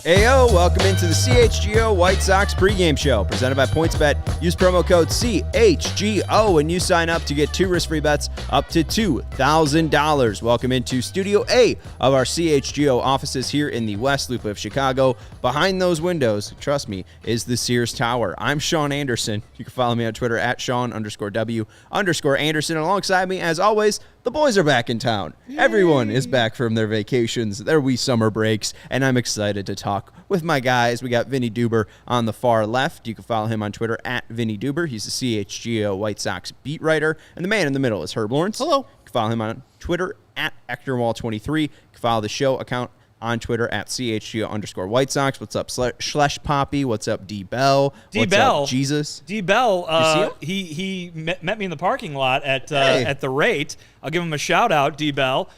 Heyo, welcome into the CHGO White Sox pregame show presented by PointsBet. Use promo code CHGO when you sign up to get 2 risk-free bets up to $2,000. Welcome into Studio A of our CHGO offices here in the West Loop of Chicago. Behind those windows, trust me, is the Sears Tower. I'm Sean Anderson. You can follow me on Twitter at Sean_W_Anderson. Alongside me, as always, the boys are back in town. Yay. Everyone is back from their vacations, their wee summer breaks, and I'm excited to talk with my guys. We got Vinnie Duber on the far left. You can follow him on Twitter at Vinnie Duber. He's the CHGO White Sox beat writer. And the man in the middle is Herb Lawrence. Hello. You can follow him on Twitter at EctorWall23. You can follow the show account on Twitter at CHGO_White Sox. What's up, Schlesh Poppy? What's up, D Bell? What's up, Jesus? D Bell, he met me in the parking lot at the rate. I'll give him a shout out, D Bell.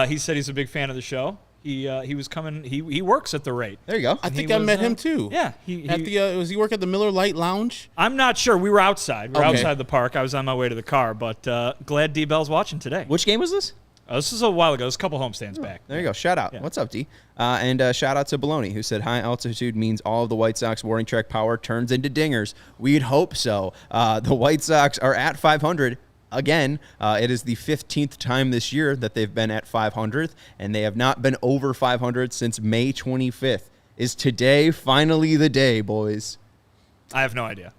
He said he's a big fan of the show. He was coming. He works at the rate. There you go. I think I met him too. Yeah. Was he work at the Miller Lite Lounge? I'm not sure. We were outside. We were outside the park. I was on my way to the car, but glad D Bell's watching today. Which game was this? This is a while ago. It was a couple homestands back. There you go. Shout out. Yeah. What's up, D? And shout out to Baloney, who said high altitude means all of the White Sox warning track power turns into dingers. We'd hope so. The White Sox are at 500. Again, it is the 15th time this year that they've been at 500th, and they have not been over 500 since May 25th. Is today finally the day, boys? I have no idea.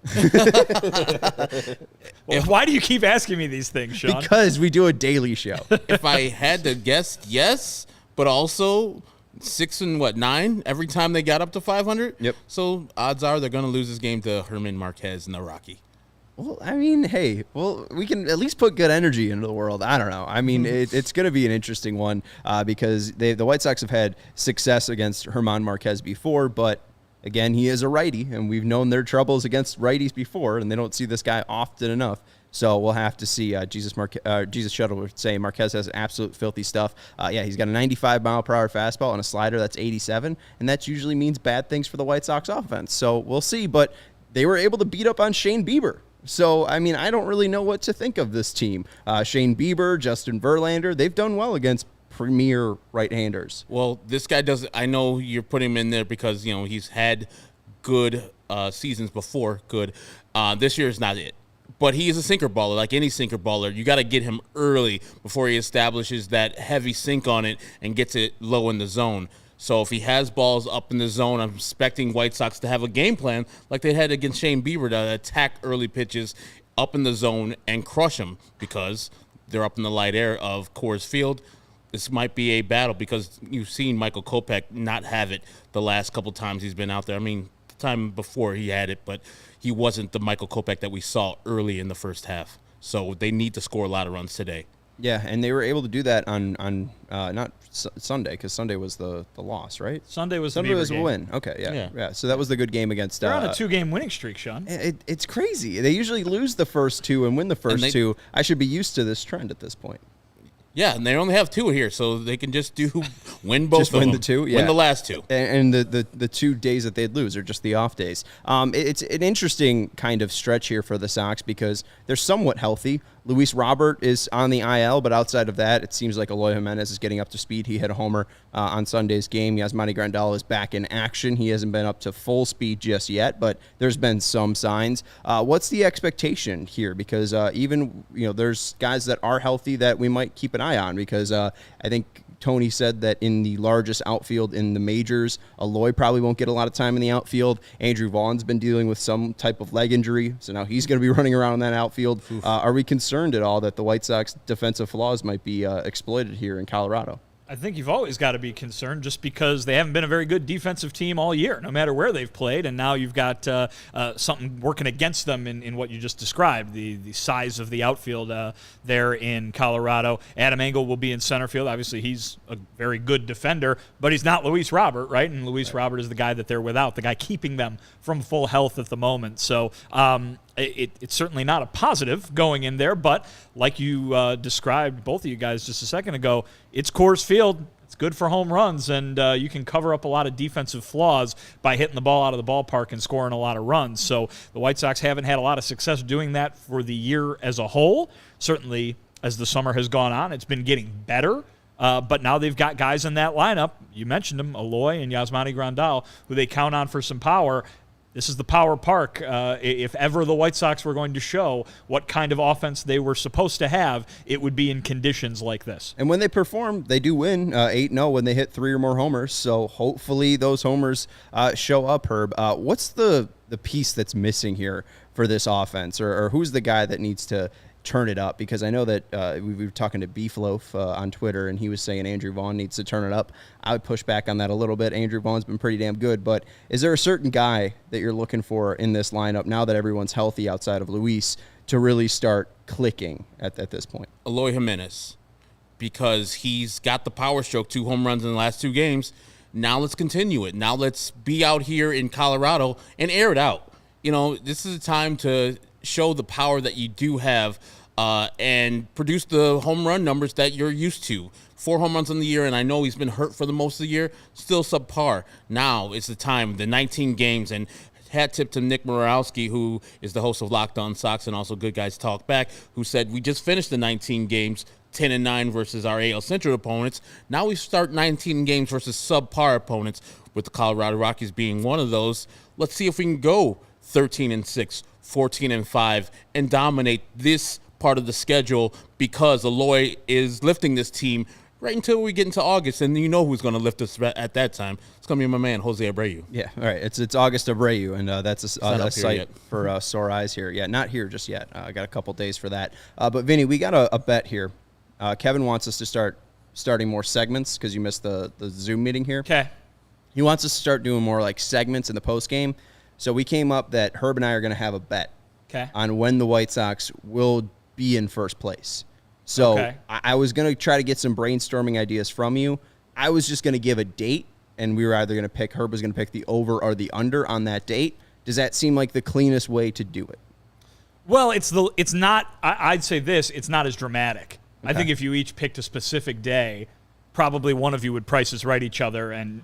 Well, why do you keep asking me these things, Sean? Because we do a daily show. If I had to guess, yes, but also 6 and 9 every time they got up to 500. Yep. So odds are they're going to lose this game to German Marquez and the Rockies. Well, I mean, hey, we can at least put good energy into the world. I don't know. I mean, it's going to be an interesting one because the White Sox have had success against German Marquez before, but again, he is a righty, and we've known their troubles against righties before, and they don't see this guy often enough. So we'll have to see. Jesus Shuttle would say Marquez has absolute filthy stuff. He's got a 95-mile-per-hour fastball and a slider that's 87, and that usually means bad things for the White Sox offense. So we'll see, but they were able to beat up on Shane Bieber. So, I mean, I don't really know what to think of this team. Shane Bieber, Justin Verlander, they've done well against premier right-handers. Well, this guy doesn't. I know you're putting him in there because he's had good seasons before. Good. This year is not it. But he is a sinker baller, like any sinker baller. You got to get him early before he establishes that heavy sink on it and gets it low in the zone. So if he has balls up in the zone, I'm expecting White Sox to have a game plan like they had against Shane Bieber to attack early pitches up in the zone and crush him because they're up in the light air of Coors Field. This might be a battle because you've seen Michael Kopech not have it the last couple times he's been out there. I mean, the time before he had it, but he wasn't the Michael Kopech that we saw early in the first half. So they need to score a lot of runs today. Yeah, and they were able to do that on not Sunday because Sunday was the loss, right? Sunday was a win. Okay, yeah. So that was the good game against. They're on a 2-game winning streak, Sean. It's crazy. They usually lose the first 2 and win the first 2. I should be used to this trend at this point. Yeah, and they only have 2 here, so they can just win both just of them. Win the 2, yeah. Win the last 2. And the 2 days that they'd lose are just the off days. It's an interesting kind of stretch here for the Sox because they're somewhat healthy. Luis Robert is on the IL, but outside of that, it seems like Eloy Jimenez is getting up to speed. He hit a homer on Sunday's game. Yasmani Grandal is back in action. He hasn't been up to full speed just yet, but there's been some signs. What's the expectation here? Because even there's guys that are healthy that we might keep an eye on because I think Tony said that in the largest outfield in the majors, Eloy probably won't get a lot of time in the outfield. Andrew Vaughn's been dealing with some type of leg injury, so now he's going to be running around in that outfield. Are we concerned at all that the White Sox defensive flaws might be exploited here in Colorado? I think you've always got to be concerned just because they haven't been a very good defensive team all year, no matter where they've played, and now you've got something working against them in what you just described, the size of the outfield there in Colorado. Adam Engel will be in center field. Obviously, he's a very good defender, but he's not Luis Robert, right? And Luis Robert is the guy that they're without, the guy keeping them from full health at the moment. So it's certainly not a positive going in there, but like you described, both of you guys just a second ago, it's Coors Field. It's good for home runs, and you can cover up a lot of defensive flaws by hitting the ball out of the ballpark and scoring a lot of runs. So the White Sox haven't had a lot of success doing that for the year as a whole. Certainly, as the summer has gone on, it's been getting better. But now they've got guys in that lineup. You mentioned them, Eloy and Yasmani Grandal, who they count on for some power. This is the power park. If ever the White Sox were going to show what kind of offense they were supposed to have, it would be in conditions like this. And when they perform, they do win 8-0 when they hit 3 or more homers. So hopefully those homers show up, Herb. What's the piece that's missing here for this offense? Or who's the guy that needs to turn it up? Because I know that we were talking to Beefloaf on Twitter, and he was saying Andrew Vaughn needs to turn it up. I would push back on that a little bit. Andrew Vaughn's been pretty damn good, but is there a certain guy that you're looking for in this lineup now that everyone's healthy outside of Luis to really start clicking at this point? Eloy Jimenez, because he's got the power stroke, 2 home runs in the last 2 games. Now let's continue it. Now let's be out here in Colorado and air it out. You know, this is a time to show the power that you do have and produce the home run numbers that you're used to. 4 home runs in the year, and I know he's been hurt for the most of the year, still subpar. Now it's the time, the 19 games, and hat tip to Nick Morawski, who is the host of Locked On Sox and also Good Guys Talk Back, who said we just finished the 19 games, 10-9 versus our AL Central opponents. Now we start 19 games versus subpar opponents, with the Colorado Rockies being one of those. Let's see if we can go 13-6, 14-5, and dominate this part of the schedule, because Eloy is lifting this team right until we get into August, and you know who's going to lift us at that time. It's going to be my man, Jose Abreu. Yeah, all right. It's August Abreu, and that's a sight yet. for sore eyes here. Yeah, not here just yet. I got a couple days for that. But, Vinny, we got a bet here. Kevin wants us to start starting more segments because you missed the Zoom meeting here. Okay. He wants us to start doing more like segments in the postgame. So we came up that Herb and I are going to have a bet on when the White Sox will be in first place. So I was going to try to get some brainstorming ideas from you. I was just going to give a date, and we were either going to pick, Herb was going to pick the over or the under on that date. Does that seem like the cleanest way to do it? Well, it's not, I'd say this, it's not as dramatic. Okay. I think if you each picked a specific day, probably one of you would prices right each other and,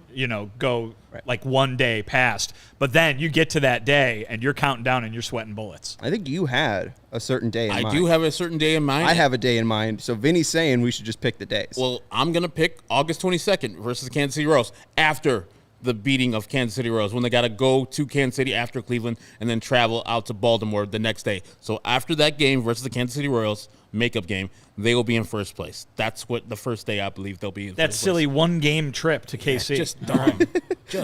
go like one day past. But then you get to that day and you're counting down and you're sweating bullets. I think you had a certain day in mind. I do have a certain day in mind. I have a day in mind. So Vinny's saying we should just pick the days. Well, I'm going to pick August 22nd versus the Kansas City Royals after the beating of Kansas City Royals, when they got to go to Kansas City after Cleveland and then travel out to Baltimore the next day. So after that game versus the Kansas City Royals, makeup game, they will be in first place. That's what the first day I believe they'll be in that first silly place. one-game trip to KC. Yeah, just dumb.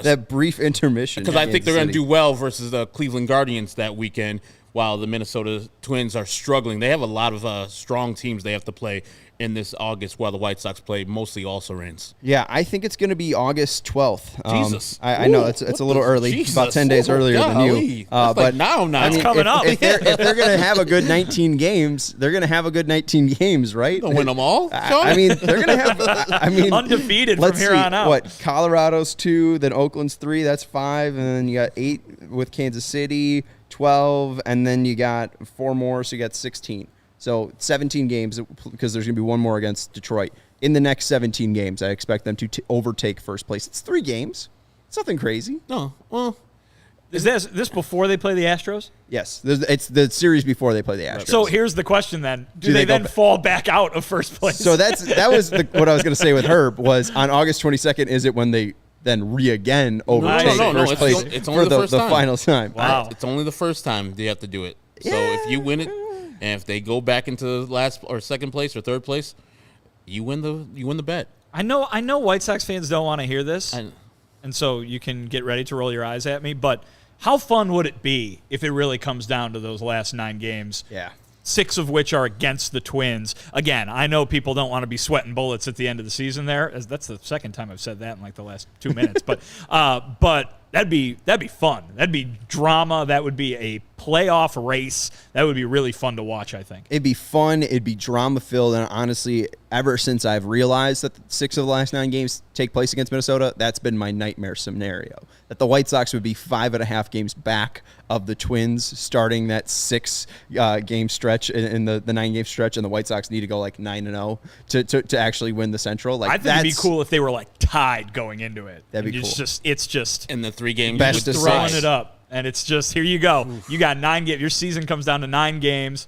That brief intermission. Because I think they're going to do well versus the Cleveland Guardians that weekend, while the Minnesota Twins are struggling. They have a lot of strong teams they have to play in this August, while the White Sox play mostly also-rans. Yeah, I think it's going to be August 12th. Jesus. I know it's a little early, Jesus. about 10 days earlier than you. But now. It's coming up. If they're going to have a good 19 games, they're going to have a good 19 games, right? They'll win them all, Sean? I mean, they're going to have, undefeated from here on out. What, Colorado's 2, then Oakland's 3, that's 5, and then you got 8 with Kansas City, 12, and then you got 4 more, so you got 16. So 17 games, because there's going to be one more against Detroit. In the next 17 games, I expect them to overtake first place. It's 3 games. It's nothing crazy. No, well. Is this before they play the Astros? Yes. It's the series before they play the Astros. So here's the question then. Do they then fall back out of first place? So that was what I was going to say with Herb, was on August 22nd, is it when they then overtake first place it's only for the first time. final time? Wow. It's only the first time they have to do it. So if you win it, and if they go back into last or second place or third place, you win the bet. I know White Sox fans don't want to hear this, and so you can get ready to roll your eyes at me, but how fun would it be if it really comes down to those last 9 games? Yeah. 6 of which are against the Twins. Again, I know people don't want to be sweating bullets at the end of the season there. That's the second time I've said that in like the last 2 minutes. But that'd be fun. That'd be drama. That would be a playoff race. That would be really fun to watch, I think. It'd be fun. It'd be drama-filled. And honestly, ever since I've realized that 6 of the last 9 games take place against Minnesota, that's been my nightmare scenario. That the White Sox would be 5.5 games back of the Twins starting that 6-game stretch in the 9-game stretch, and the White Sox need to go like 9-0 to actually win the Central. Like, I think it'd be cool if they were like tied going into it. That'd be cool. It's just in the 3 games, best of throwing 6. it up. And it's just, here you go. Oof. You got 9 games. Your season comes down to 9 games.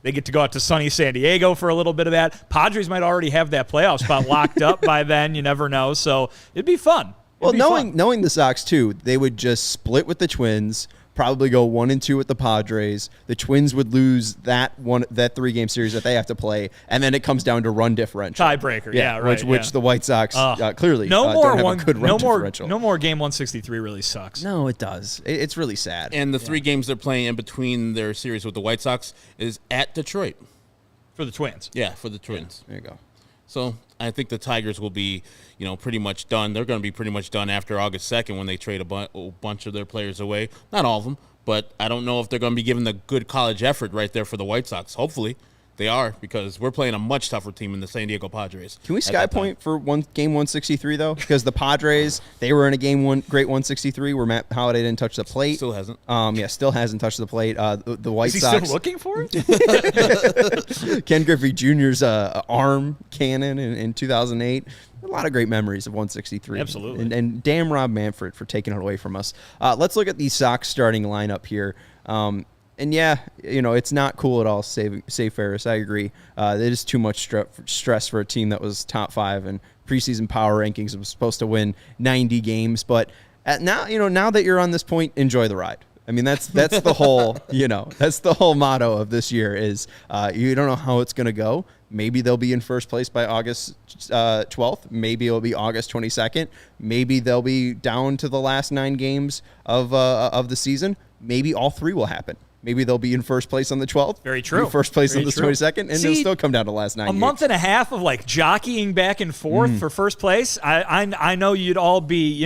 They get to go out to sunny San Diego for a little bit of that. Padres might already have that playoff spot locked up by then. You never know. So it'd be fun. Well, knowing the Sox too, they would just split with the Twins, probably go 1-2 with the Padres. The Twins would lose that 3-game series that they have to play, and then it comes down to run differential. Tiebreaker, yeah, right. Which the White Sox clearly don't have a good run differential. No more game 163 really sucks. No, it does. It's really sad. And the 3 games they're playing in between their series with the White Sox is at Detroit. For the Twins. Yeah, for the Twins. There you go. So I think the Tigers will be, pretty much done. They're going to be pretty much done after August 2nd when they trade a bunch of their players away. Not all of them, but I don't know if they're going to be given the good college effort right there for the White Sox. Hopefully they are, because we're playing a much tougher team in the San Diego Padres. Can we sky point for game 163 though? Because the Padres, they were in a great 163 where Matt Holliday didn't touch the plate. Still hasn't. Still hasn't touched the plate. The White Sox. Is he still looking for it? Ken Griffey Jr.'s arm cannon in 2008. A lot of great memories of 163. Absolutely. And damn Rob Manfred for taking it away from us. Let's look at the Sox starting lineup here. And yeah, it's not cool at all, save Ferris. I agree. It is too much stress for a team that was top 5 in preseason power rankings and was supposed to win 90 games. But now that you're on this point, enjoy the ride. I mean, that's the whole, that's the whole motto of this year is you don't know how it's going to go. Maybe they'll be in first place by August 12th. Maybe it'll be August 22nd. Maybe they'll be down to the last 9 games of the season. Maybe all 3 will happen. Maybe they'll be in first place on the 12th. Very true. First place Very on the true. 22nd, and they'll still come down to the last 9 games. A month and a half of jockeying back and forth for first place. I know you'd all be,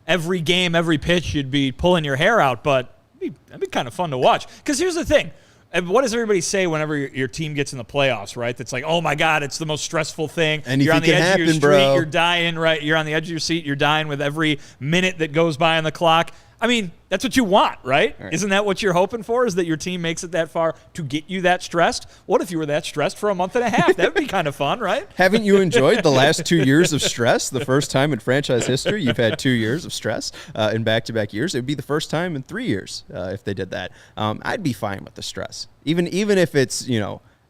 every game, every pitch, you'd be pulling your hair out, but that'd be kind of fun to watch. Because here's the thing. What does everybody say whenever your team gets in the playoffs, right? That's like, oh, my God, it's the most stressful thing. You're on the edge of your street, bro. You're dying, right? You're on the edge of your seat, you're dying with every minute that goes by on the clock. I mean, that's what you want, right? Isn't that what you're hoping for, is that your team makes it that far to get you that stressed? What if you were that stressed for a month and a half? That would be kind of fun, right? Haven't you enjoyed the last 2 years of stress? The first time in franchise history you've had 2 years of stress in back-to-back years. It would be the first time in 3 years if they did that. I'd be fine with the stress. Even if it's,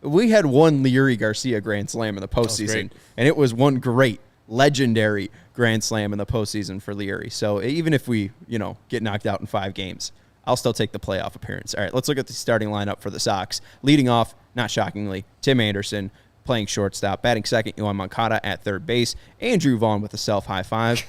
we had one Leury Garcia grand slam in the postseason, and it was one great, legendary grand slam in the postseason for Leury. So even if we, get knocked out in 5 games, I'll still take the playoff appearance. All right, let's look at the starting lineup for the Sox. Leading off, not shockingly, Tim Anderson playing shortstop. Batting second, Yohan Moncada at third base. Andrew Vaughn with a self-high five,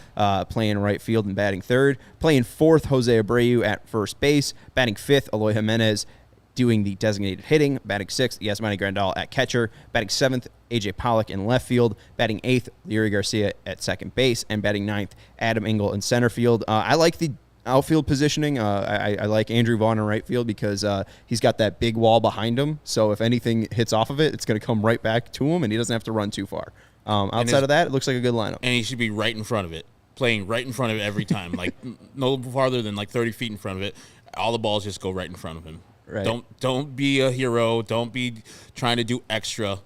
playing right field and batting third. Playing fourth, Jose Abreu at first base. Batting fifth, Eloy Jimenez doing the designated hitting. Batting sixth, Yasmani Grandal at catcher. Batting seventh, A.J. Pollock in left field. Batting eighth, Leury Garcia at second base. And batting ninth, Adam Engel in center field. I like the outfield positioning. I like Andrew Vaughn in right field because he's got that big wall behind him. So if anything hits off of it, it's going to come right back to him, and he doesn't have to run too far. Outside of that, it looks like a good lineup. And he should be right in front of it, playing right in front of it every time, like no farther than 30 feet in front of it. All the balls just go right in front of him. Right. Don't be a hero. Don't be trying to do extra.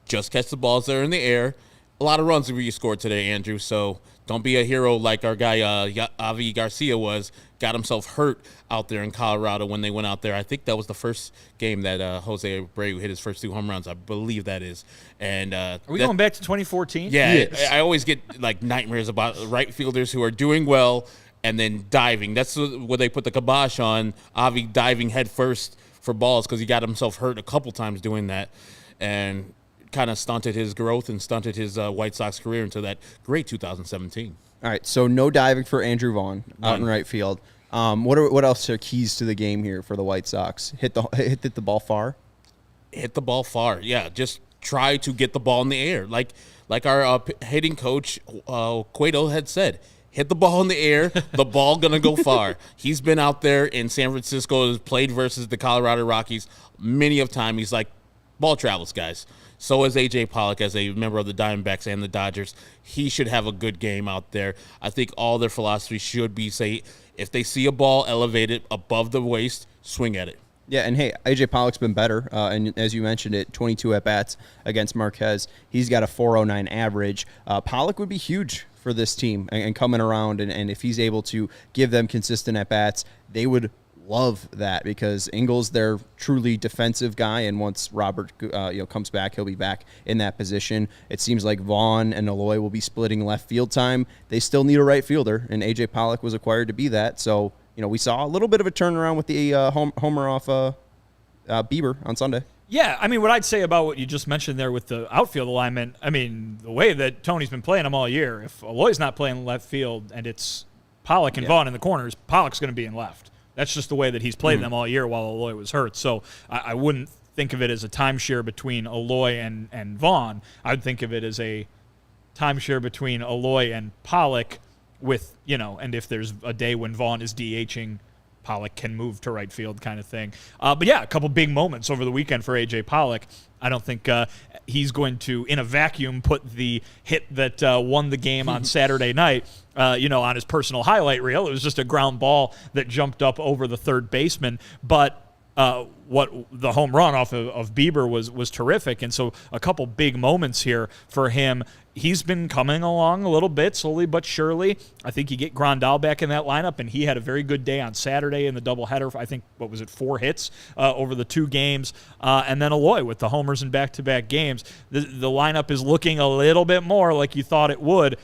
Just catch the balls that are in the air. A lot of runs you scored today, Andrew, so don't be a hero like our guy Avi Garcia got himself hurt out there in Colorado when they went out there. I think that was the first game that Jose Abreu hit his first 2 home runs. I believe that is. And are we going back to 2014? Yeah, yes. I always get nightmares about right fielders who are doing well and then diving. That's where they put the kibosh on Avi diving head first for balls because he got himself hurt a couple times doing that. And kind of stunted his growth and stunted his White Sox career into that great 2017. All right, so no diving for Andrew Vaughn out in right field. What else are keys to the game here for the White Sox? Hit the ball far? Hit the ball far, yeah. Just try to get the ball in the air. Like our hitting coach, Cueto, had said, hit the ball in the air, the ball going to go far. He's been out there in San Francisco, has played versus the Colorado Rockies many of time. He's like, ball travels, guys. So is A.J. Pollock as a member of the Diamondbacks and the Dodgers. He should have a good game out there. I think all their philosophy should be, say, if they see a ball elevated above the waist, swing at it. Yeah, and hey, A.J. Pollock's been better. And as you mentioned it, 22 at-bats against Marquez. He's got a 409 average. Pollock would be huge for this team and coming around. And if he's able to give them consistent at-bats, they would love that because Ingles, their truly defensive guy, and once Robert comes back, he'll be back in that position. It seems like Vaughn and Eloy will be splitting left field time. They still need a right fielder, and A.J. Pollock was acquired to be that. So, we saw a little bit of a turnaround with the homer off Bieber on Sunday. Yeah, I mean, what I'd say about what you just mentioned there with the outfield alignment, I mean, the way that Tony's been playing them all year, if Eloy's not playing left field and it's Pollock and Vaughn in the corners, Pollock's going to be in left. That's just the way that he's played them all year while Eloy was hurt. So I wouldn't think of it as a timeshare between Eloy and Vaughn. I would think of it as a timeshare between Eloy and Pollock with, and if there's a day when Vaughn is DHing, Pollock can move to right field kind of thing. But yeah, a couple big moments over the weekend for A.J. Pollock. I don't think he's going to, in a vacuum, put the hit that won the game on Saturday night, on his personal highlight reel. It was just a ground ball that jumped up over the third baseman. But what the home run off of Bieber was terrific. And so a couple big moments here for him. He's been coming along a little bit, slowly but surely. I think you get Grandal back in that lineup, and he had a very good day on Saturday in the doubleheader. I think, 4 hits over the 2 games. And then Eloy with the homers in back-to-back games. The lineup is looking a little bit more like you thought it would.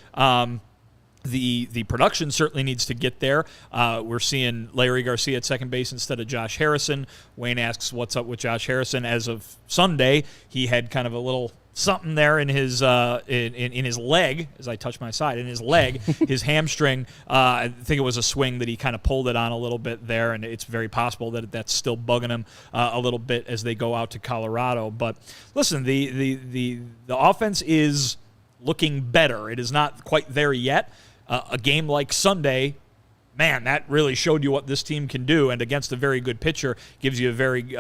The production certainly needs to get there. We're seeing Larry Garcia at second base instead of Josh Harrison. Wayne asks what's up with Josh Harrison. As of Sunday, he had kind of a little something there in his in his leg, as I touch my side, in his leg, his hamstring. I think it was a swing that he kind of pulled it on a little bit there, and it's very possible that that's still bugging him a little bit as they go out to Colorado. But listen, the offense is looking better. It is not quite there yet. A game like Sunday, man, that really showed you what this team can do, and against a very good pitcher gives you a very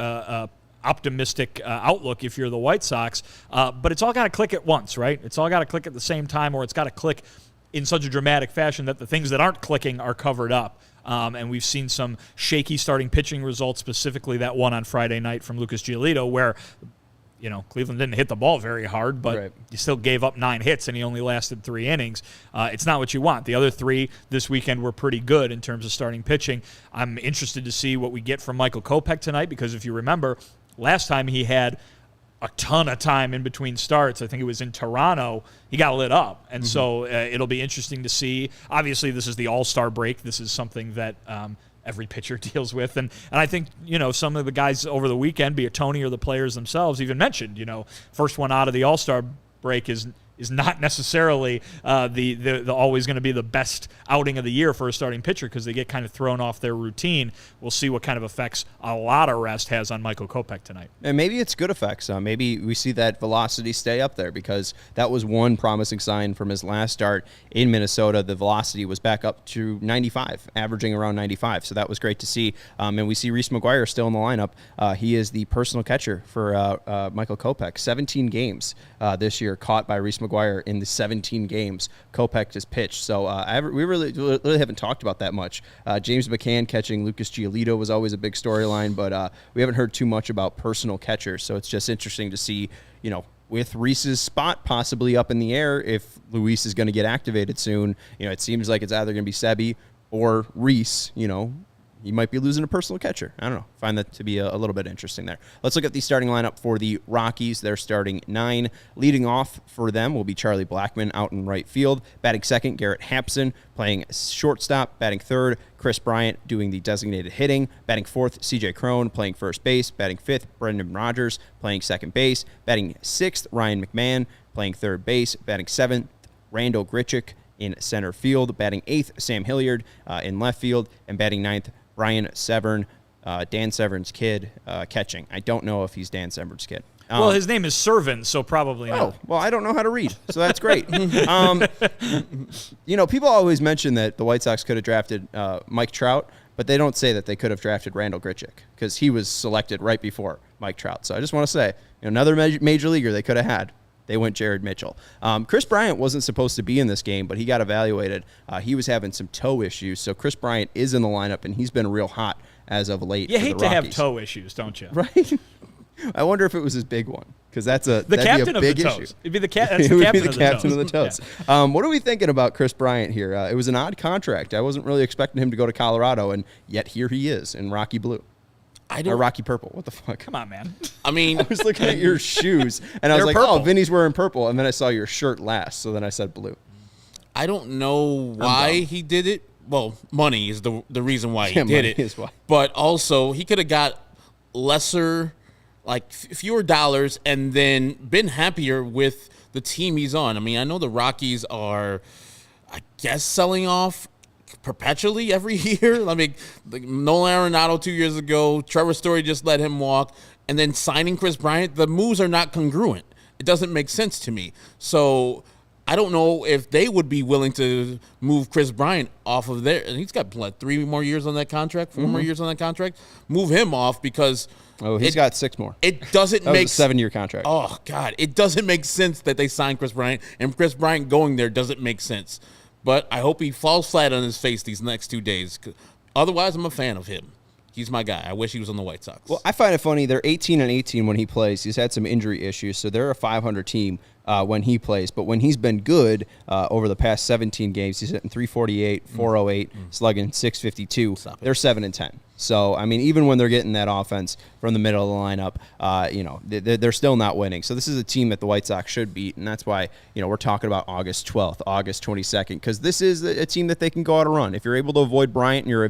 optimistic outlook if you're the White Sox. But it's all got to click at once, right? It's all got to click at the same time, or it's got to click in such a dramatic fashion that the things that aren't clicking are covered up. And we've seen some shaky starting pitching results, specifically that one on Friday night from Lucas Giolito, where Cleveland didn't hit the ball very hard, but you still gave up 9 hits, and he only lasted 3 innings. It's not what you want. The other 3 this weekend were pretty good in terms of starting pitching. I'm interested to see what we get from Michael Kopech tonight, because if you remember, last time he had a ton of time in between starts. I think it was in Toronto. He got lit up. And so it'll be interesting to see. Obviously, this is the All-Star break. This is something that every pitcher deals with. And I think, some of the guys over the weekend, be it Tony or the players themselves, even mentioned, first one out of the All-Star break is not necessarily the always going to be the best outing of the year for a starting pitcher, because they get kind of thrown off their routine. We'll see what kind of effects a lot of rest has on Michael Kopech tonight. And maybe it's good effects. Maybe we see that velocity stay up there, because that was one promising sign from his last start in Minnesota. The velocity was back up to 95, averaging around 95. So that was great to see. And we see Reese McGuire still in the lineup. He is the personal catcher for Michael Kopech. 17 games this year caught by Reese McGuire in the 17 games Kopech has pitched. So we really haven't talked about that much. James McCann catching Lucas Giolito was always a big storyline, but we haven't heard too much about personal catchers. So it's just interesting to see, with Reese's spot possibly up in the air, if Luis is going to get activated soon. It seems like it's either going to be Sebi or Reese. He might be losing a personal catcher. I don't know. Find that to be a little bit interesting there. Let's look at the starting lineup for the Rockies. They're starting 9. Leading off for them will be Charlie Blackmon out in right field. Batting second, Garrett Hampson. Playing shortstop. Batting third, Chris Bryant doing the designated hitting. Batting fourth, CJ Crone playing first base. Batting fifth, Brendan Rodgers playing second base. Batting sixth, Ryan McMahon playing third base. Batting seventh, Randall Grichuk in center field. Batting eighth, Sam Hilliard in left field. And batting ninth, Brian Severn, Dan Severn's kid, catching. I don't know if he's Dan Severn's kid. Well, his name is Servant, so probably not. Oh, well, I don't know how to read, so that's great. People always mention that the White Sox could have drafted Mike Trout, but they don't say that they could have drafted Randall Grichuk, because he was selected right before Mike Trout. So I just want to say, another major leaguer they could have had. They went Jared Mitchell. Chris Bryant wasn't supposed to be in this game, but he got evaluated. He was having some toe issues, so Chris Bryant is in the lineup, and he's been real hot as of late. You hate to have toe issues, don't you? Right? I wonder if it was his big one, because that'd captain be a of big the issue. toes. It'd be the captain. It would be the captain of of the toes. Yeah. What are we thinking about Chris Bryant here? It was an odd contract. I wasn't really expecting him to go to Colorado, and yet here he is in Rocky Blue. Or Rocky Purple. What the fuck? Come on, man. I mean, I was looking at your shoes, and I was like, purple. oh, Vinny's wearing purple. And then I saw your shirt last, so then I said blue. I don't know why he did it. Well, money is the reason why he did it. Is why. But also, he could have got lesser, fewer dollars, and then been happier with the team he's on. I mean, I know the Rockies are, I guess, selling off perpetually every year. I mean, Nolan Arenado 2 years ago, Trevor Story just let him walk, and then signing Chris Bryant, the moves are not congruent. It doesn't make sense to me. So I don't know if they would be willing to move Chris Bryant off of there. And he's got 3 more years on that contract, 4 more years on that contract. Move him off because he's got 6 more. It doesn't that make was a 7-year contract. Oh God, it doesn't make sense that they signed Chris Bryant, and Chris Bryant going there doesn't make sense. But I hope he falls flat on his face these next 2 days. Otherwise, I'm a fan of him. He's my guy. I wish he was on the White Sox. Well, I find it funny. They're 18-18 when he plays. He's had some injury issues, so they're a 500 team when he plays. But when he's been good over the past 17 games, he's hitting 348, 408, slugging 652. They're 7-10. So, I mean, even when they're getting that offense from the middle of the lineup, they're still not winning. So this is a team that the White Sox should beat, and that's why, we're talking about August 12th, August 22nd, because this is a team that they can go out and run. If you're able to avoid Bryant and you're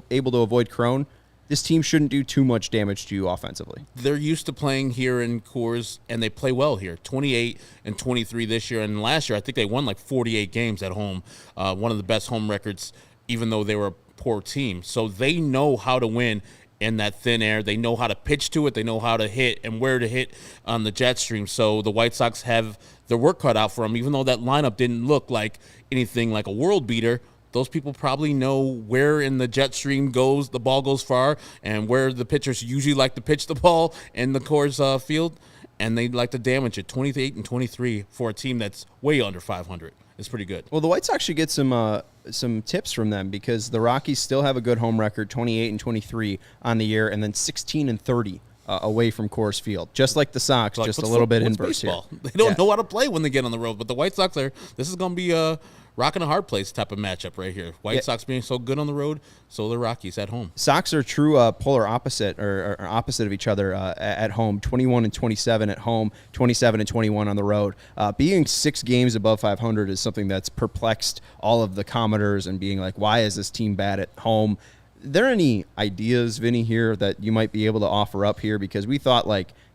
able to avoid Crone, this team shouldn't do too much damage to you offensively. They're used to playing here in Coors, and they play well here. 28-23 this year, and last year I think they won 48 games at home. One of the best home records, even though they were a poor team. So they know how to win in that thin air. They know how to pitch to it. They know how to hit and where to hit on the jet stream. So the White Sox have their work cut out for them, even though that lineup didn't look like anything like a world beater. Those people probably know where in the jet stream the ball goes far, and where the pitchers usually like to pitch the ball in the Coors Field, and they like to damage it. 28-23 for a team that's way under 500 is pretty good. Well, the White Sox should get some tips from them, because the Rockies still have a good home record, 28-23 on the year, and then 16-30 away from Coors Field, just like the Sox, just a little bit inverse here. They don't know how to play when they get on the road, but the White Sox this is going to be a rock and a hard place type of matchup right here. White Sox being so good on the road, so the Rockies at home. Sox are true polar opposite or opposite of each other at home. 21-27 at home, 27-21 on the road. Being 6 games above 500 is something that's perplexed all of the commenters, and being like, why is this team bad at home? Are there any ideas, Vinny, here that you might be able to offer up here? Because we thought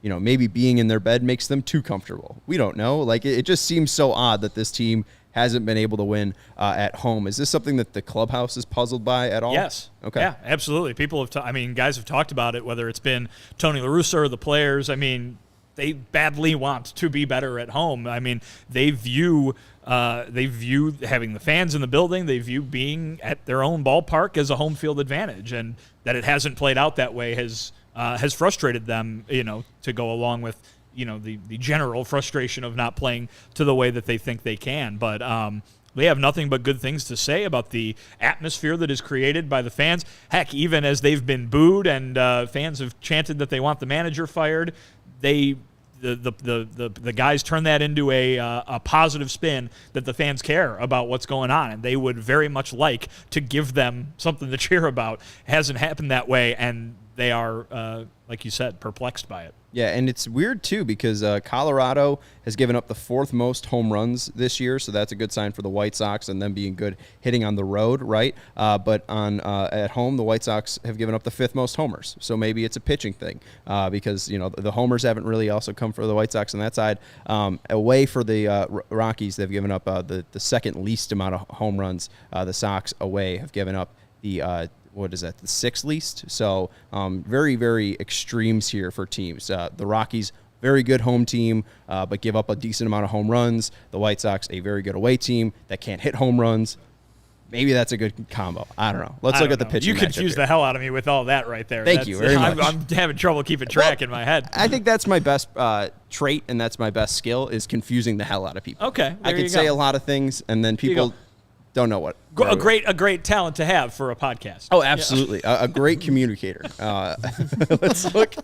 maybe being in their bed makes them too comfortable. We don't know. It just seems so odd that this team hasn't been able to win at home. Is this something that the clubhouse is puzzled by at all? Yes. Okay. Yeah, absolutely. People have guys have talked about it, whether it's been Tony La Russa or the players. I mean, they badly want to be better at home. I mean, they view having the fans in the building, they view being at their own ballpark as a home field advantage, and that it hasn't played out that way has frustrated them, to go along with the general frustration of not playing to the way that they think they can. But they have nothing but good things to say about the atmosphere that is created by the fans. Heck, even as they've been booed and fans have chanted that they want the manager fired, the guys turn that into a positive spin, that the fans care about what's going on, and they would very much like to give them something to cheer about. It hasn't happened that way, and they are, like you said, perplexed by it. Yeah, and it's weird, too, because Colorado has given up the 4th most home runs this year, so that's a good sign for the White Sox and them being good hitting on the road, right? But at home, the White Sox have given up the 5th most homers, so maybe it's a pitching thing, because the homers haven't really also come for the White Sox on that side. Away for the Rockies, they've given up the 2nd least amount of home runs. The Sox away have given up the the 6th least? So very, very extremes here for teams. The Rockies, very good home team, but give up a decent amount of home runs. The White Sox, a very good away team that can't hit home runs. Maybe that's a good combo. I don't know. Let's look at the pitching. You confuse the hell out of me with all that right there. Thank you very much. I'm having trouble keeping track in my head. I think that's my best trait, and that's my best skill, is confusing the hell out of people. Okay, I can say a lot of things, and then people don't know what. A great talent to have for a podcast. Oh, absolutely. A great communicator. Let's look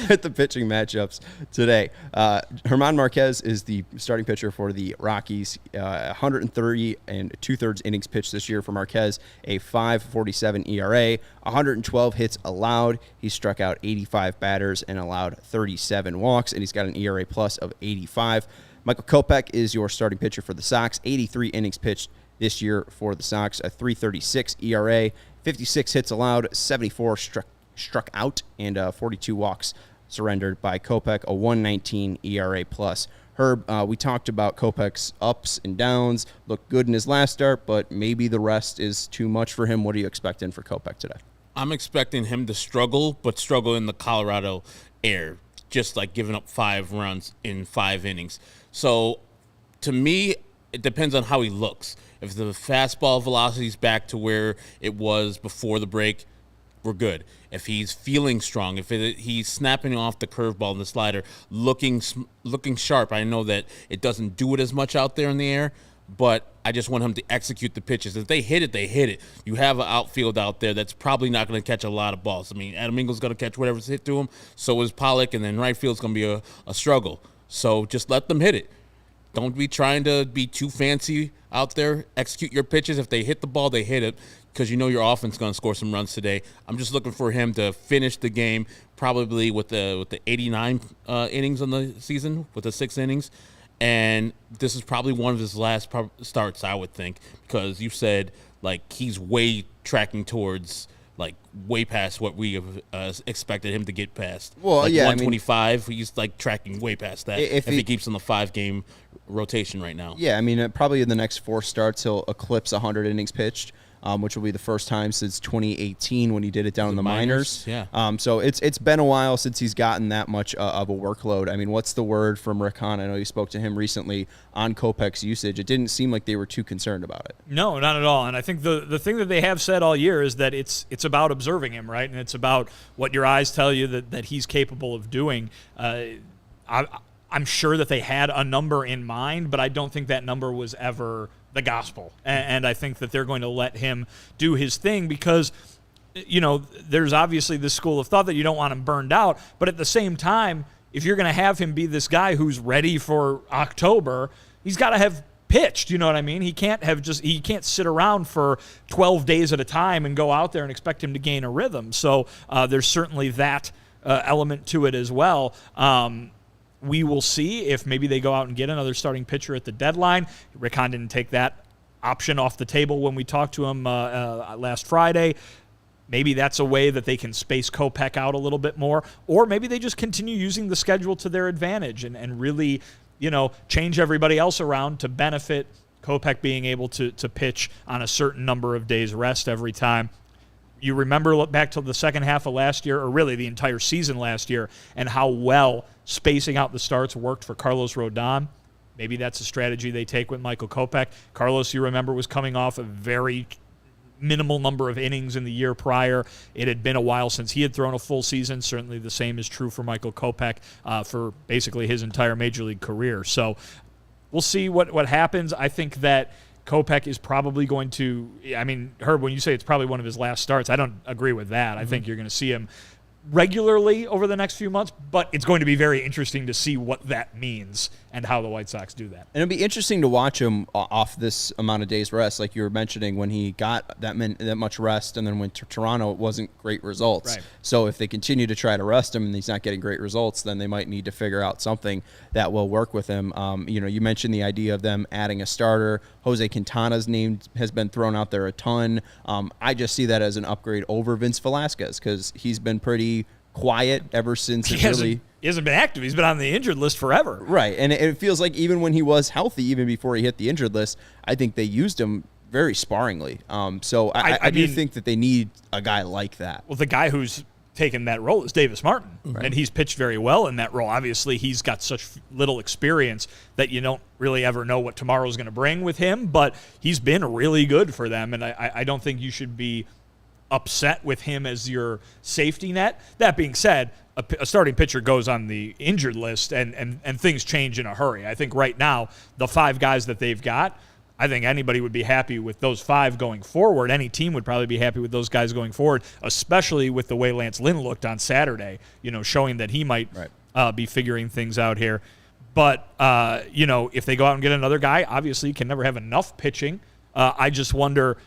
at the pitching matchups today. German Marquez is the starting pitcher for the Rockies. 130 and 2/3 innings pitched this year for Marquez, a 5.47 ERA, 112 hits allowed. He struck out 85 batters and allowed 37 walks, and he's got an ERA plus of 85. Michael Kopech is your starting pitcher for the Sox. 83 innings pitched this year for the Sox, a 3.36 ERA, 56 hits allowed, 74 struck out, and 42 walks surrendered by Kopech, a 1.19 ERA plus. Herb, we talked about Kopech's ups and downs. Looked good in his last start, but maybe the rest is too much for him. What are you expecting for Kopech today? I'm expecting him to struggle, but struggle in the Colorado air, just like giving up 5 runs in 5 innings. So, to me, it depends on how he looks. If the fastball velocity is back to where it was before the break, we're good. If he's feeling strong, if he's snapping off the curveball and the slider, looking sharp, I know that it doesn't do it as much out there in the air, but I just want him to execute the pitches. If they hit it, they hit it. You have an outfield out there that's probably not going to catch a lot of balls. I mean, Adam Engel's going to catch whatever's hit to him. So is Pollock, and then right field's going to be a struggle. So just let them hit it. Don't be trying to be too fancy out there. Execute your pitches. If they hit the ball, they hit it, because you know your offense is going to score some runs today. I'm just looking for him to finish the game probably with the 89 innings on the season, with the 6 innings. And this is probably one of his last starts, I would think, because you said, like, he's way tracking towards, like, way past what we have expected him to get past. Well, like, yeah, 125, he's, like, tracking way past that if he keeps on the 5-game rotation right now. Yeah, I mean, probably in the next 4 starts, he'll eclipse 100 innings pitched, which will be the first time since 2018 when he did it down in the minors. Yeah. So it's been a while since he's gotten that much of a workload. I mean, what's the word from Rick Hahn? I know you spoke to him recently on Kopech's usage. It didn't seem like they were too concerned about it. No, not at all. And I think the thing that they have said all year is that it's about observing him, right? And it's about what your eyes tell you that he's capable of doing. I'm sure that they had a number in mind, but I don't think that number was ever the gospel. And I think that they're going to let him do his thing because, you know, there's obviously this school of thought that you don't want him burned out. But at the same time, if you're going to have him be this guy who's ready for October, he's got to have pitched. You know what I mean? He can't sit around for 12 days at a time and go out there and expect him to gain a rhythm. So there's certainly that element to it as well. We will see if maybe they go out and get another starting pitcher at the deadline. Rick Hahn didn't take that option off the table when we talked to him last Friday. Maybe that's a way that they can space Kopech out a little bit more, or maybe they just continue using the schedule to their advantage and really, you know, change everybody else around to benefit Kopech being able to pitch on a certain number of days rest every time. You remember back to the second half of last year, or really the entire season last year, and how well spacing out the starts worked for Carlos Rodon. Maybe that's a strategy they take with Michael Kopech. Carlos, you remember, was coming off a very minimal number of innings in the year prior. It had been a while since he had thrown a full season. Certainly the same is true for Michael Kopech for basically his entire Major League career. So we'll see what happens. I think that Kopech is probably going to, I mean, Herb, when you say it's probably one of his last starts, I don't agree with that. I think you're going to see him regularly over the next few months, but it's going to be very interesting to see what that means and how the White Sox do that. And it'll be interesting to watch him off this amount of days rest, like you were mentioning, when he got that much rest, and then went to Toronto, it wasn't great results. Right. So if they continue to try to rest him and he's not getting great results, then they might need to figure out something that will work with him. You know, you mentioned the idea of them adding a starter. Jose Quintana's name has been thrown out there a ton. I just see that as an upgrade over Vince Velasquez, because he's been pretty quiet ever since He hasn't been active. He's been on the injured list forever. Right, and it feels like even when he was healthy, even before he hit the injured list, I think they used him very sparingly. So I do think that they need a guy like that. Well, the guy who's taken that role is Davis Martin, and he's pitched very well in that role. Obviously, he's got such little experience that you don't really ever know what tomorrow's going to bring with him, but he's been really good for them, and I don't think you should be upset with him as your safety net. That being said, a starting pitcher goes on the injured list and things change in a hurry. I think right now, the 5 guys that they've got, I think anybody would be happy with those 5 going forward. Any team would probably be happy with those guys going forward, especially with the way Lance Lynn looked on Saturday, showing that he might be figuring things out here. But, if they go out and get another guy, obviously you can never have enough pitching. I just wonder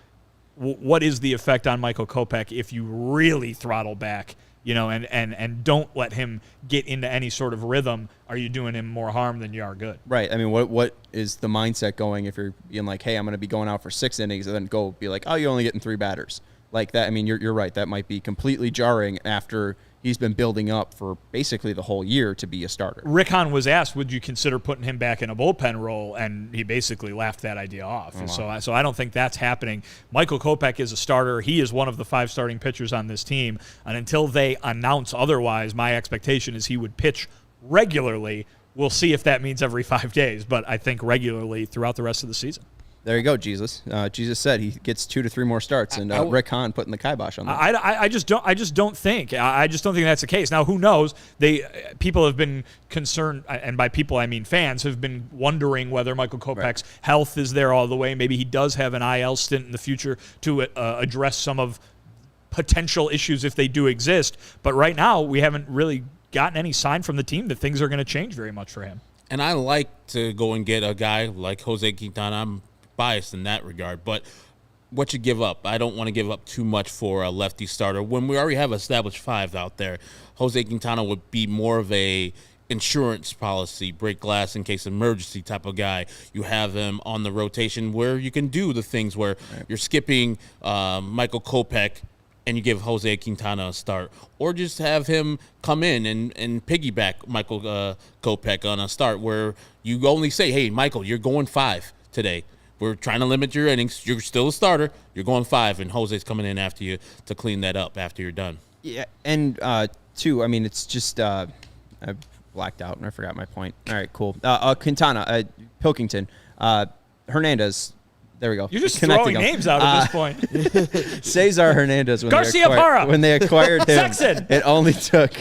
what is the effect on Michael Kopech if you really throttle back, and don't let him get into any sort of rhythm. Are you doing him more harm than you are good? Right. I mean, what is the mindset going if you're being like, hey, I'm going to be going out for 6 innings and then go be like, oh, you're only getting 3 batters. Like that. I mean, you're right. That might be completely jarring after he's been building up for basically the whole year to be a starter. Rick Hahn was asked, would you consider putting him back in a bullpen role? And he basically laughed that idea off. Oh, wow. So I don't think that's happening. Michael Kopech is a starter. He is one of the 5 starting pitchers on this team. And until they announce otherwise, my expectation is he would pitch regularly. We'll see if that means every 5 days, but I think regularly throughout the rest of the season. There you go, Jesus. Jesus said he gets 2 to 3 more starts, and Rick Hahn putting the kibosh on that. I just don't think that's the case. Now, who knows? People have been concerned, and by people I mean fans, have been wondering whether Michael Kopech's health is there all the way. Maybe he does have an IL stint in the future to address some of potential issues if they do exist. But right now, we haven't really gotten any sign from the team that things are going to change very much for him. And I like to go and get a guy like Jose Quintana. I'm biased in that regard, but what you give up, I don't want to give up too much for a lefty starter when we already have established 5 out there. Jose Quintana would be more of a insurance policy, break glass in case of emergency type of guy. You have him on the rotation where you can do the things where you're skipping Michael Kopech and you give Jose Quintana a start, or just have him come in and piggyback Michael Kopech on a start where you only say, hey, Michael, you're going 5 today. We're trying to limit your innings. You're still a starter. You're going 5, and Jose's coming in after you to clean that up after you're done. Yeah, and 2, I mean, it's just I blacked out and I forgot my point. All right, cool. Quintana, Pilkington, Hernandez. There we go. You're just throwing names out at this point. Cesar Hernandez. When they acquired him, Sexton. It only took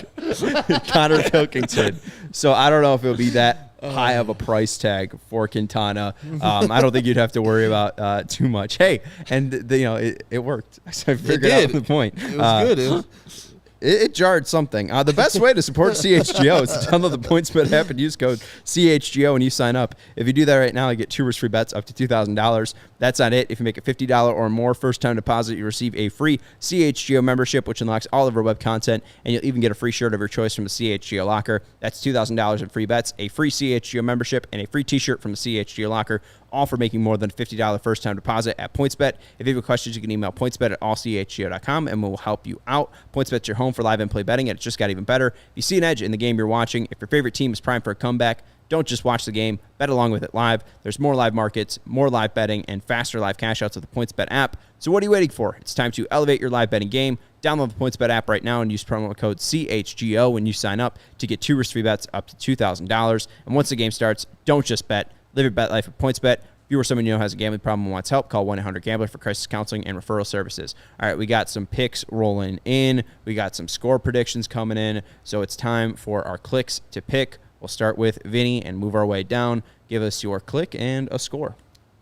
Connor Pilkington. So I don't know if it'll be that high of a price tag for Quintana. I don't think you'd have to worry about too much. Hey, and it worked. So I figured out the point. It was good. It jarred something. The best way to support CHGO is to download the PointsBet app and use code CHGO when you sign up. If you do that right now, you get 2 risk-free bets up to $2,000. That's not it. If you make a $50 or more first-time deposit, you receive a free CHGO membership, which unlocks all of our web content, and you'll even get a free shirt of your choice from the CHGO locker. That's $2,000 in free bets, a free CHGO membership, and a free t-shirt from the CHGO locker, all for making more than a $50 first-time deposit at PointsBet. If you have questions, you can email pointsbet@allchgo.com, and we'll help you out. PointsBet's your home for live and play betting, and it's just got even better. If you see an edge in the game you're watching, if your favorite team is primed for a comeback, don't just watch the game, bet along with it live. There's more live markets, more live betting, and faster live cash outs with the PointsBet app. So what are you waiting for? It's time to elevate your live betting game. Download the PointsBet app right now and use promo code CHGO when you sign up to get 2 risk-free bets up to $2,000. And once the game starts, don't just bet. Live your bet life with PointsBet. If you or someone you know has a gambling problem and wants help, call 1-800-GAMBLER for crisis counseling and referral services. All right, we got some picks rolling in. We got some score predictions coming in. So it's time for our clicks to pick. We'll start with Vinny and move our way down. Give us your click and a score.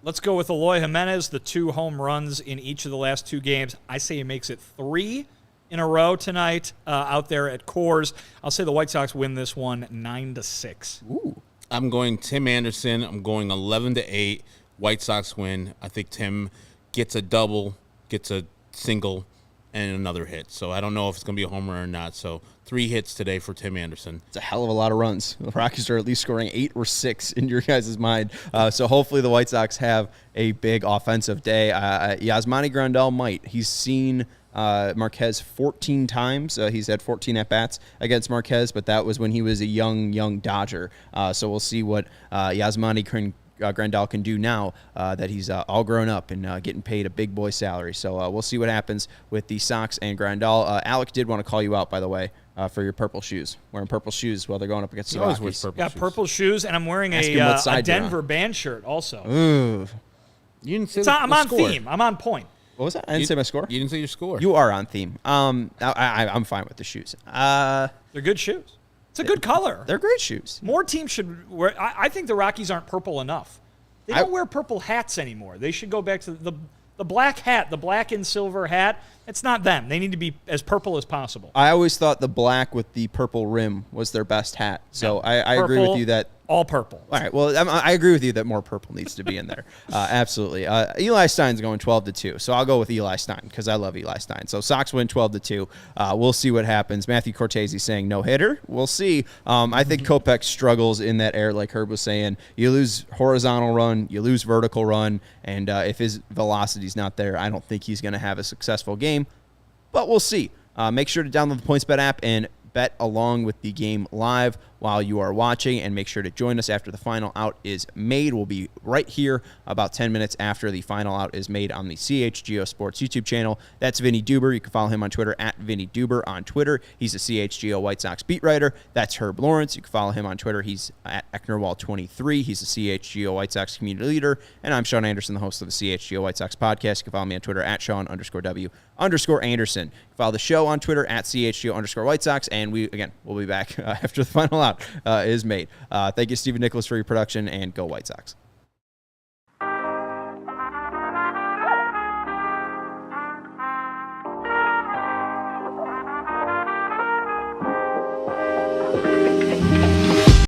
Let's go with Eloy Jimenez, the 2 home runs in each of the last 2 games. I say he makes it 3 in a row tonight out there at Coors. I'll say the White Sox win this one 9-6. Ooh. I'm going Tim Anderson. I'm going 11-8. White Sox win. I think Tim gets a double, gets a single, and another hit. So I don't know if it's going to be a home run or not. So 3 hits today for Tim Anderson. It's a hell of a lot of runs. The Rockies are at least scoring 8 or 6 in your guys' mind. So hopefully the White Sox have a big offensive day. Yasmani Grandal might. He's seen Marquez 14 times. He's had 14 at-bats against Marquez, but that was when he was a young Dodger. So we'll see what Yasmani Grandal can do now that he's all grown up and getting paid a big boy salary. So we'll see what happens with the Sox and Grandal. Alec did want to call you out, by the way, for your purple shoes. Wearing purple shoes while they're going up against the Rockies. Purple shoes, and I'm wearing a Denver band shirt also. Ooh. You didn't say I'm on theme. I'm on point. What was that? I didn't say my score. You didn't say your score. You are on theme. I'm fine with the shoes. They're good shoes. It's a good color. They're great shoes. More teams should wear. I think the Rockies aren't purple enough. They don't wear purple hats anymore. They should go back to the black hat, the black and silver hat. It's not them. They need to be as purple as possible. I always thought the black with the purple rim was their best hat. So No, I agree with you that. All purple. All right. Well, I agree with you that more purple needs to be in there. Absolutely. Eli Stein's going 12-2, so I'll go with Eli Stein because I love Eli Stein. So Sox win 12-2. We'll see what happens. Matthew Cortese saying no hitter. We'll see. I think Kopech struggles in that air, like Herb was saying. You lose horizontal run, you lose vertical run, and if his velocity's not there, I don't think he's going to have a successful game. But we'll see. Make sure to download the PointsBet app and bet along with the game live while you are watching, and make sure to join us after the final out is made. We'll be right here about 10 minutes after the final out is made on the CHGO Sports YouTube channel. That's Vinnie Duber. You can follow him on Twitter at Vinnie Duber on Twitter. He's a CHGO White Sox beat writer. That's Herb Lawrence. You can follow him on Twitter. He's at Ecknerwall23. He's a CHGO White Sox community leader. And I'm Sean Anderson, the host of the CHGO White Sox podcast. You can follow me on Twitter at Sean_W_Anderson. You can follow the show on Twitter at CHGO_White Sox. And we'll be back after the final out is made. Thank you, Stephen Nicholas, for your production, and go White Sox.